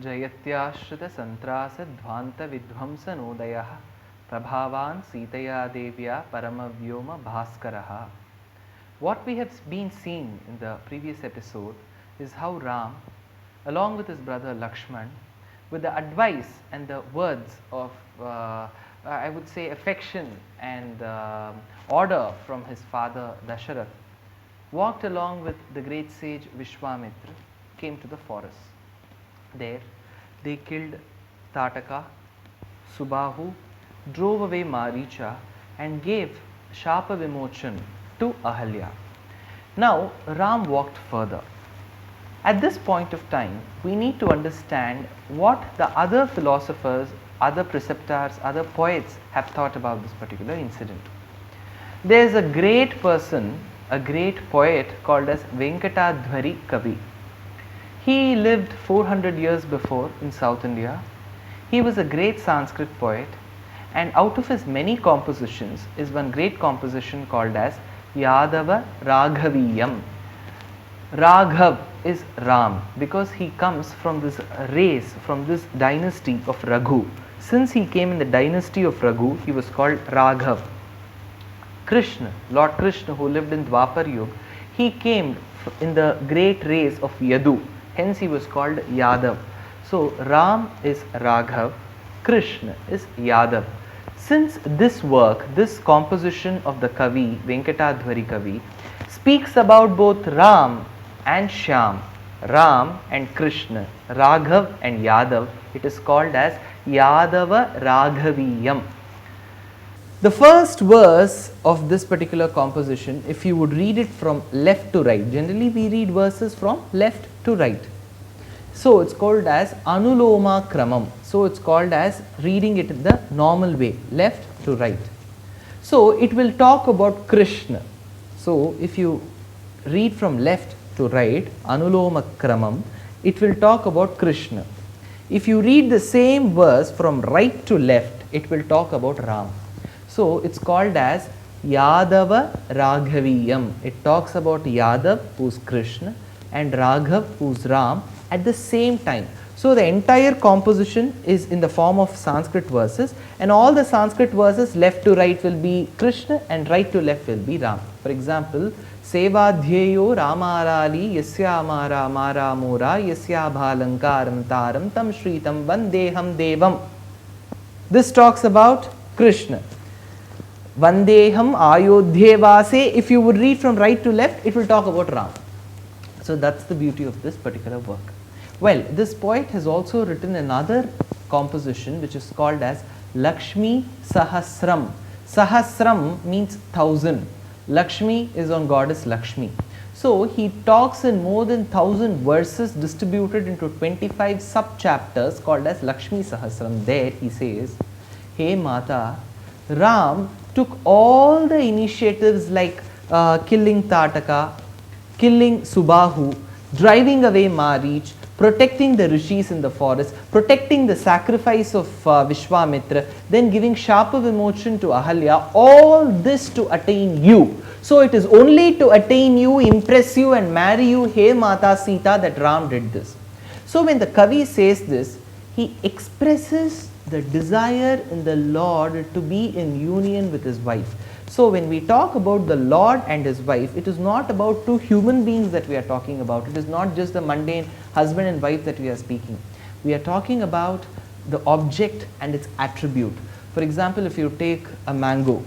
Jayatyashrita Santrasa Dhvanta Vidvamsanodayah Prabhavan Sitaya Devya Paramavyoma Bhaskaraha. What we have been seeing in the previous episode is how Ram, along with his brother Lakshman, with the advice and the words of I would say affection and order from his father Dasharath, walked along with the great sage Vishwamitra, came to the forest. There they killed Tataka, Subahu, drove away Maricha and gave Shapa Vimochan to Ahalya. Now Ram walked further. At this point of time, we need to understand what the other philosophers, other preceptors, other poets have thought about this particular incident. There is a great person, a great poet called as Venkatadhwari Kavi. He lived 400 years before in South India. He was a great Sanskrit poet, and out of his many compositions is one great composition called as Yadava Raghaviyam. Raghav is Ram because he comes from this race, from this dynasty of Raghu. Since he came in the dynasty of Raghu, he was called Raghav. Krishna, Lord Krishna, who lived in Dwapar Yuga, he came in the great race of Yadu. Hence he was called Yadav. So Ram is Raghav, Krishna is Yadav. Since this work, this composition of the Kavi, Venkatadhwari Kavi, speaks about both Ram and Shyam, Ram and Krishna, Raghav and Yadav, it is called as Yadava Raghaviyam. The first verse of this particular composition, if you would read it from left to right, generally we read verses from left to right. So it's called as Anuloma Kramam. So it's called as reading it in the normal way, left to right. So it will talk about Krishna. So if you read from left to right, Anuloma Kramam, it will talk about Krishna. If you read the same verse from right to left, it will talk about Ram. So it's called as Yadava Raghaviyam. It talks about Yadav, who's Krishna, and Raghav, who's Ram, at the same time. So the entire composition is in the form of Sanskrit verses, and all the Sanskrit verses left to right will be Krishna and right to left will be Ram. For example, Sevadhyeyo Ramarali Yasya Amara Mara Mura Yasya Bhalankaram Taram Tam Shritam Vandeham Devam. This talks about Krishna. Vandeham Ayodhyevase, if you would read from right to left, it will talk about Ram. So that's the beauty of this particular work. Well, this poet has also written another composition which is called as Lakshmi Sahasram. Sahasram means 1,000. Lakshmi is on goddess Lakshmi. So he talks in more than 1,000 verses distributed into 25 sub-chapters called as Lakshmi Sahasram. There he says, Hey Mata, Ram took all the initiatives like killing Tataka, killing Subahu, driving away Marich, protecting the rishis in the forest, protecting the sacrifice of Vishwamitra, then giving Shapa Vimochan to Ahalya, all this to attain you. So it is only to attain you, impress you and marry you, Hey Mata Sita, that Ram did this. So when the Kavi says this, he expresses the desire in the Lord to be in union with his wife. So when we talk about the Lord and his wife, it is not about two human beings that we are talking about. It is not just the mundane husband and wife that we are speaking. We are talking about the object and its attribute. For example, if you take a mango,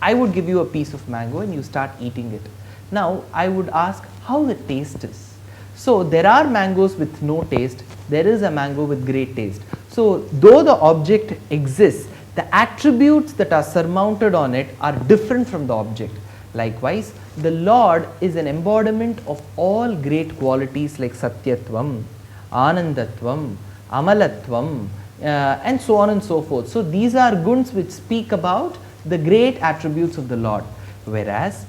I would give you a piece of mango and you start eating it. Now I would ask how the taste is. So there are mangoes with no taste, there is a mango with great taste. So though the object exists, the attributes that are surmounted on it are different from the object. Likewise, the Lord is an embodiment of all great qualities like Satyatvam, Anandatvam, Amalatvam, and so on and so forth. So these are guns which speak about the great attributes of the Lord. Whereas,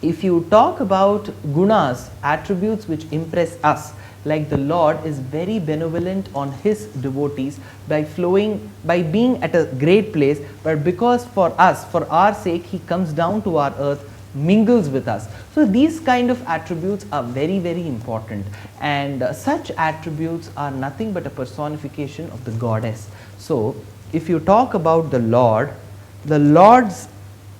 if you talk about gunas, attributes which impress us, like the Lord is very benevolent on his devotees by being at a great place, but because for us, for our sake, he comes down to our earth mingles with us. So these kind of attributes are very, very important, and such attributes are nothing but a personification of the goddess. So if you talk about the Lord, the Lord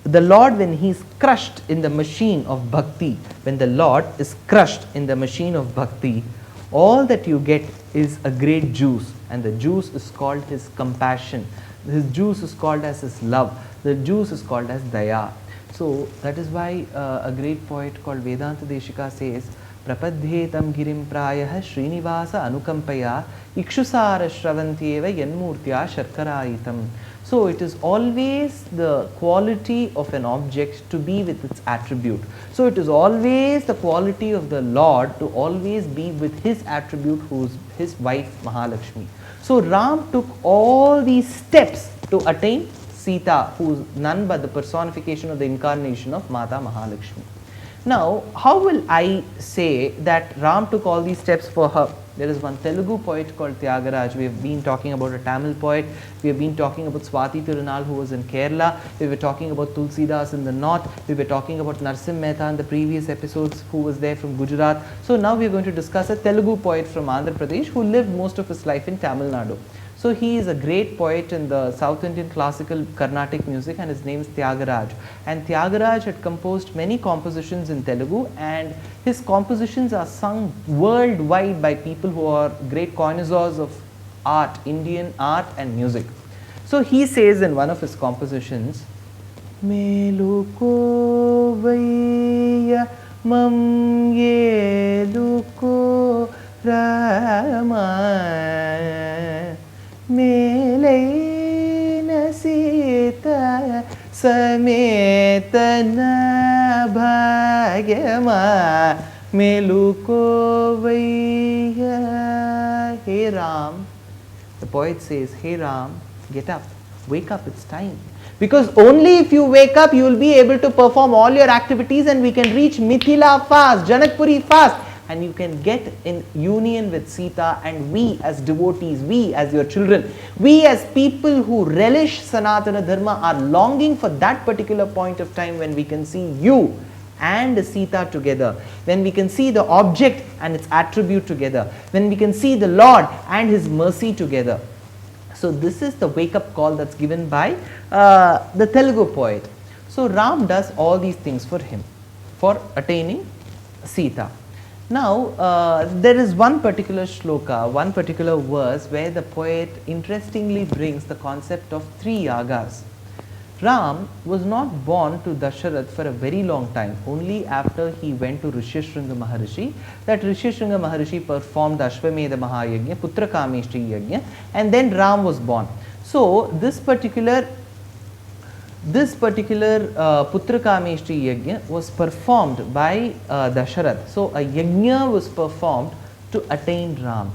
when he is crushed in the machine of bhakti, when the Lord is crushed in the machine of bhakti, all that you get is a great juice, and the juice is called his compassion, his juice is called as his love, the juice is called as daya. So that is why a great poet called Vedanta Deshika says, Prapadhetam girim prayah Srinivasa anukampaya ikshusara shravantyeva yanmurtya sharkarayitam. So it is always the quality of an object to be with its attribute. So it is always the quality of the Lord to always be with his attribute, who is his wife Mahalakshmi. So Ram took all these steps to attain Sita, who is none but the personification of the incarnation of Mata Mahalakshmi. Now, how will I say that Ram took all these steps for her? There is one Telugu poet called Tyagaraj. We have been talking about a Tamil poet. We have been talking about Swati Tirunal, who was in Kerala. We were talking about Tulsidas in the north. We were talking about Narsim Mehta in the previous episodes, who was there from Gujarat. So now we are going to discuss a Telugu poet from Andhra Pradesh who lived most of his life in Tamil Nadu. So he is a great poet in the South Indian classical carnatic music, and his name is Tyagaraj. And Tyagaraj had composed many compositions in Telugu, and his compositions are sung worldwide by people who are great connoisseurs of art, Indian art and music. So he says in one of his compositions, Meluko vaya mam yeluko Rama Melaina Sita Sametana Bhagyama Meluko Vaya. Hey Ram, the poet says, hey Ram, get up, wake up, it's time. Because only if you wake up, you will be able to perform all your activities, and we can reach Mithila fast, Janakpuri fast, and you can get in union with Sita. And we as devotees, we as your children, we as people who relish Sanatana Dharma are longing for that particular point of time when we can see you and Sita together, when we can see the object and its attribute together, when we can see the Lord and his mercy together. So this is the wake-up call that's given by the Telugu poet. So Ram does all these things for him, for attaining Sita. Now there is one particular shloka, one particular verse where the poet interestingly brings the concept of 3 yagas. Ram was not born to Dasharath for a very long time. Only after he went to Rishyashringa Maharishi, that Rishyashringa Maharishi performed Ashwamedha Mahayagya, Putra Kameshti Yagya, and then Ram was born. So this particular Putra Kameshti Yagya was performed by Dasharath. So a Yagya was performed to attain Ram.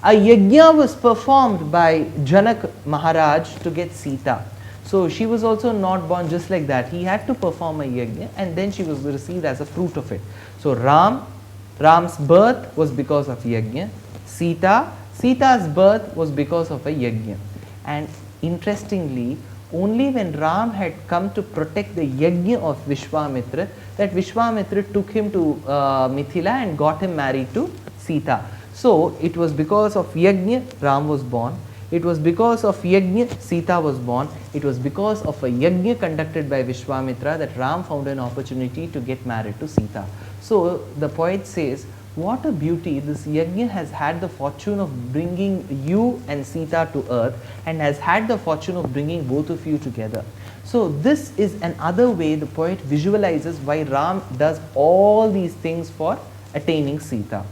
A Yagya was performed by Janak Maharaj to get Sita. So she was also not born just like that. He had to perform a yajna, and then she was received as a fruit of it. So Ram's birth was because of yajna. Sita's birth was because of a yajna. And interestingly, only when Ram had come to protect the yajna of Vishwamitra, that Vishwamitra took him to Mithila and got him married to Sita. So it was because of yajna Ram was born. It was because of yajna Sita was born. It was because of a yajna conducted by Vishwamitra that Ram found an opportunity to get married to Sita. So the poet says, what a beauty, this yajna has had the fortune of bringing you and Sita to earth, and has had the fortune of bringing both of you together. So this is another way the poet visualizes why Ram does all these things for attaining Sita.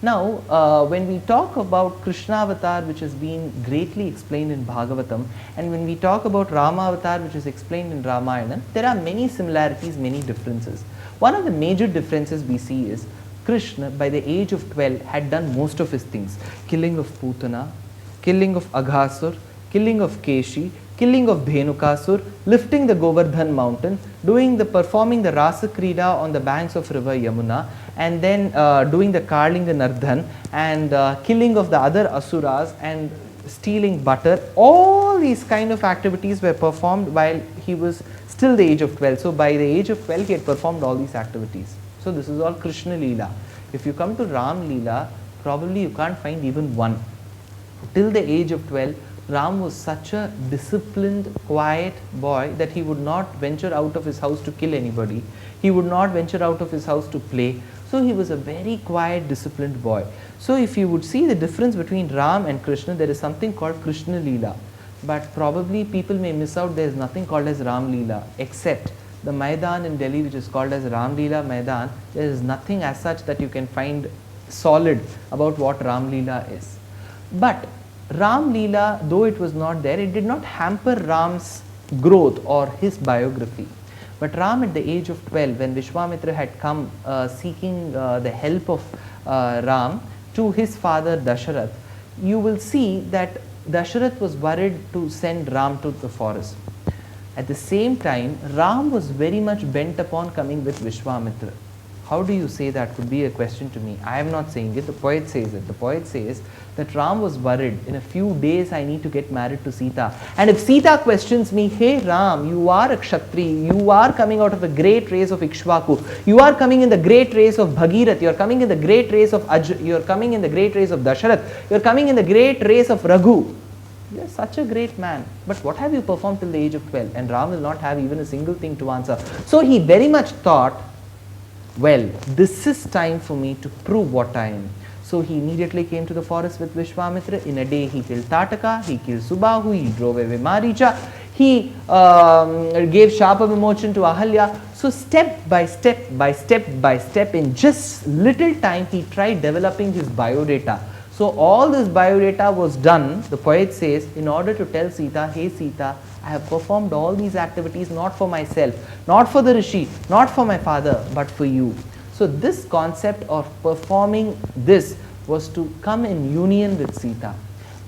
Now, when we talk about Krishna avatar, which has been greatly explained in Bhagavatam, and when we talk about Rama avatar, which is explained in Ramayana, there are many similarities, many differences. One of the major differences we see is Krishna, by the age of 12, had done most of his things. Killing of Putana, killing of Aghasur, killing of Keshi, killing of Dhenukasur, lifting the Govardhan mountain, performing the Rasa Krida on the banks of river Yamuna, and then doing the Karlinga Nardhan, and killing of the other Asuras, and stealing butter. All these kind of activities were performed while he was still the age of 12. So by the age of 12 he had performed all these activities. So this is all Krishna Leela. If you come to Ram Leela, probably you can't find even one. Till the age of 12, Ram was such a disciplined, quiet boy that he would not venture out of his house to kill anybody. He would not venture out of his house to play. So he was a very quiet, disciplined boy. So if you would see the difference between Ram and Krishna, there is something called Krishna Leela. But probably people may miss out, there is nothing called as Ram Leela, except the Maidan in Delhi, which is called as Ram Leela Maidan. There is nothing as such that you can find solid about what Ram Leela is. But Ram Leela, though it was not there, it did not hamper Ram's growth or his biography. But Ram at the age of 12, when Vishwamitra had come seeking the help of Ram to his father Dasharath, you will see that Dasharath was worried to send Ram to the forest. At the same time, Ram was very much bent upon coming with Vishwamitra. How do you say that? Could be a question to me. I am not saying it, the poet says it. The poet says that Ram was worried, in a few days I need to get married to Sita. And if Sita questions me, hey Ram, you are a Kshatri, you are coming out of a great race of Ikshvaku, you are coming in the great race of Bhagirath, you are coming in the great race of you are coming in the great race of Dasharath, you are coming in the great race of Raghu. You are such a great man, but what have you performed till the age of 12? And Ram will not have even a single thing to answer. So he very much thought, well, this is time for me to prove what I am. So he immediately came to the forest with Vishwamitra. In a day he killed Tataka, he killed Subahu, he drove away Maricha, he gave Shapa Vimochan to Ahalya. So step by step by step by step, in just little time he tried developing his biodata. So all this biodata was done, the poet says, in order to tell Sita, hey Sita, I have performed all these activities not for myself, not for the Rishi, not for my father, but for you. So this concept of performing this was to come in union with Sita.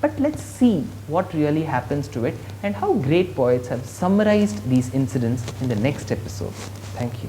But let's see what really happens to it and how great poets have summarized these incidents in the next episode. Thank you.